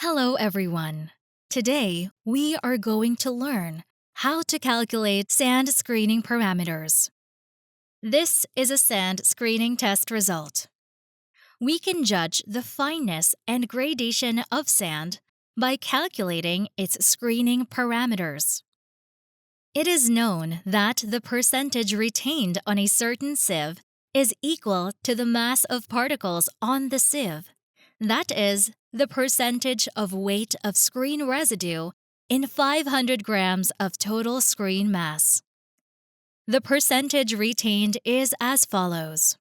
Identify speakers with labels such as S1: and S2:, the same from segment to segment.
S1: Hello, everyone. Today, we are going to learn how to calculate sand screening parameters. This is a sand screening test result. We can judge the fineness and gradation of sand by calculating its screening parameters. It is known that the percentage retained on a certain sieve is equal to the mass of particles on the sieve. That is, the percentage of weight of screen residue in 500 grams of total screen mass. The percentage retained is as follows.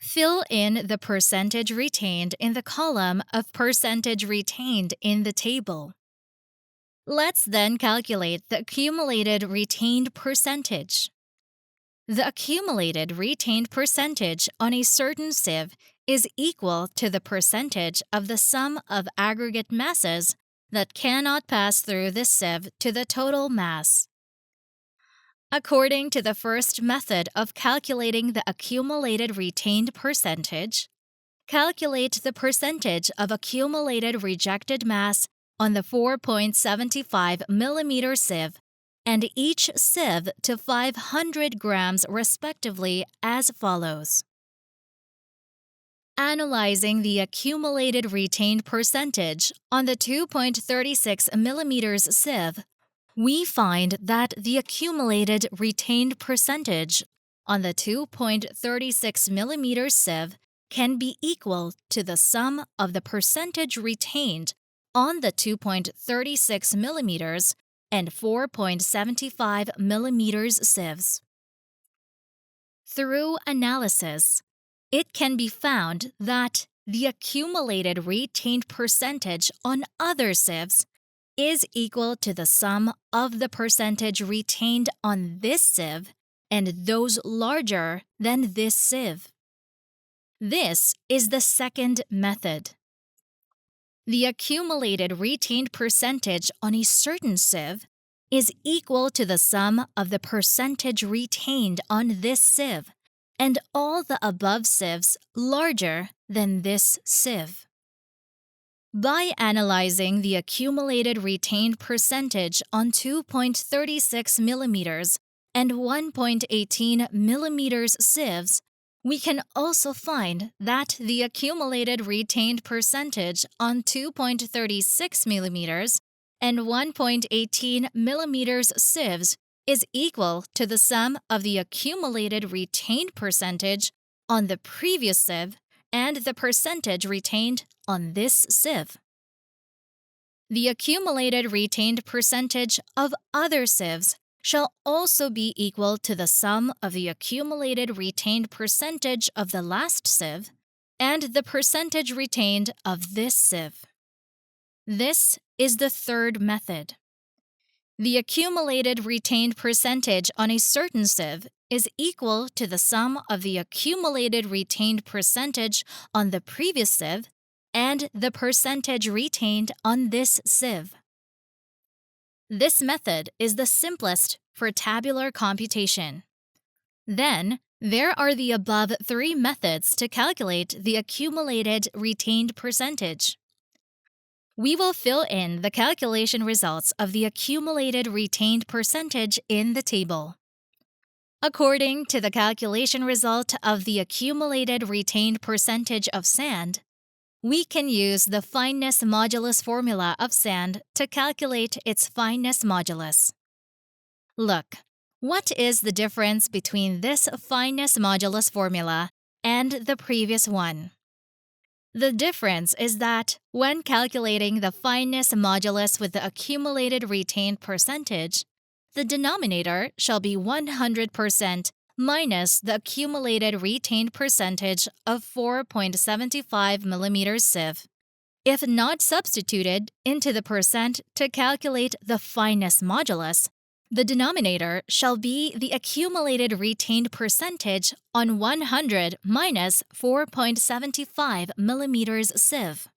S1: Fill in the percentage retained in the column of percentage retained in the table. Let's then calculate the accumulated retained percentage. The accumulated retained percentage on a certain sieve is equal to the percentage of the sum of aggregate masses that cannot pass through the sieve to the total mass. According to the first method of calculating the accumulated retained percentage, calculate the percentage of accumulated rejected mass on the 4.75 millimeter sieve and each sieve to 500 grams respectively as follows. Analyzing the accumulated retained percentage on the 2.36 millimeters sieve, we find that the accumulated retained percentage on the 2.36 millimeters sieve can be equal to the sum of the percentage retained on the 2.36 millimeters and 4.75 millimeters sieves. Through analysis, it can be found that the accumulated retained percentage on other sieves is equal to the sum of the percentage retained on this sieve and those larger than this sieve. This is the second method. The accumulated retained percentage on a certain sieve is equal to the sum of the percentage retained on this sieve and all the above sieves larger than this sieve. By analyzing the accumulated retained percentage on 2.36 millimeters and 1.18 millimeters sieves, we can also find that the accumulated retained percentage on 2.36 millimeters and 1.18 millimeters sieves is equal to the sum of the accumulated retained percentage on the previous sieve and the percentage retained on this sieve. The accumulated retained percentage of other sieves shall also be equal to the sum of the accumulated retained percentage of the last sieve and the percentage retained of this sieve. This is the third method. The accumulated retained percentage on a certain sieve is equal to the sum of the accumulated retained percentage on the previous sieve and the percentage retained on this sieve. This method is the simplest for tabular computation. Then, there are the above three methods to calculate the accumulated retained percentage. We will fill in the calculation results of the accumulated retained percentage in the table. According to the calculation result of the accumulated retained percentage of sand, we can use the fineness modulus formula of sand to calculate its fineness modulus. Look, what is the difference between this fineness modulus formula and the previous one? The difference is that when calculating the fineness modulus with the accumulated retained percentage, the denominator shall be 100% minus the accumulated retained percentage of 4.75 millimeters sieve. If not substituted into the percent to calculate the fineness modulus, the denominator shall be the accumulated retained percentage on 100 minus 4.75 millimeters sieve.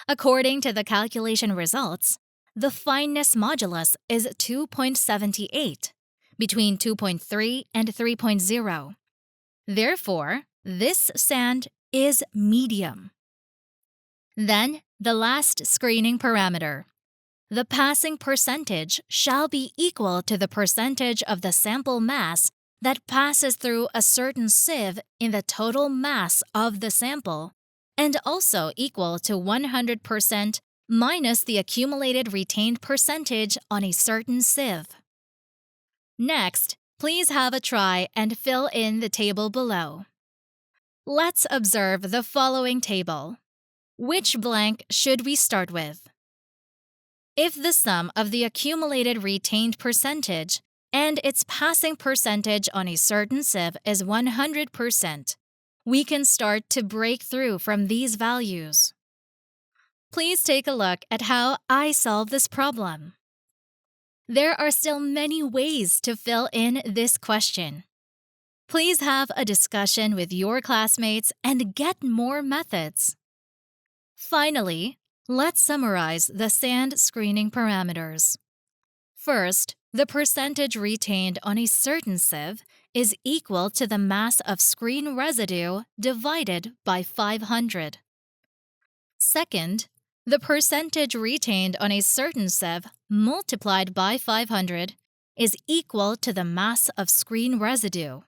S1: According to the calculation results, the fineness modulus is 2.78, between 2.3 and 3.0. Therefore, this sand is medium. Then, The last screening parameter. The passing percentage shall be equal to the percentage of the sample mass that passes through a certain sieve in the total mass of the sample, and also equal to 100% minus the accumulated retained percentage on a certain sieve. Next, please have a try and fill in the table below. Let's observe the following table. Which blank should we start with? If the sum of the accumulated retained percentage and its passing percentage on a certain sieve is 100%, we can start to break through from these values. Please take a look at how I solve this problem. There are still many ways to fill in this question. Please have a discussion with your classmates and get more methods. Finally, let's summarize the SAND screening parameters. First, the percentage retained on a certain sieve is equal to the mass of screen residue divided by 500. Second, the percentage retained on a certain sieve multiplied by 500 is equal to the mass of screen residue.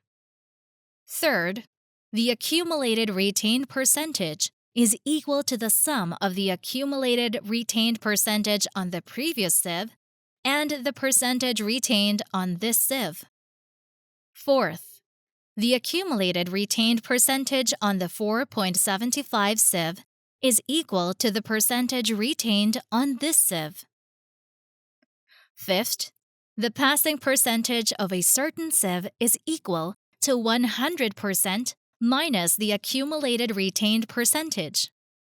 S1: Third, the accumulated retained percentage is equal to the sum of the accumulated retained percentage on the previous sieve and the percentage retained on this sieve. Fourth, the accumulated retained percentage on the 4.75 sieve is equal to the percentage retained on this sieve. Fifth, the passing percentage of a certain sieve is equal to 100% minus the accumulated retained percentage.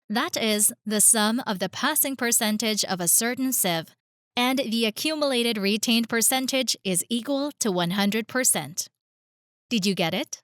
S1: That is, the sum of the passing percentage of a certain sieve and the accumulated retained percentage is equal to 100%. Did you get it?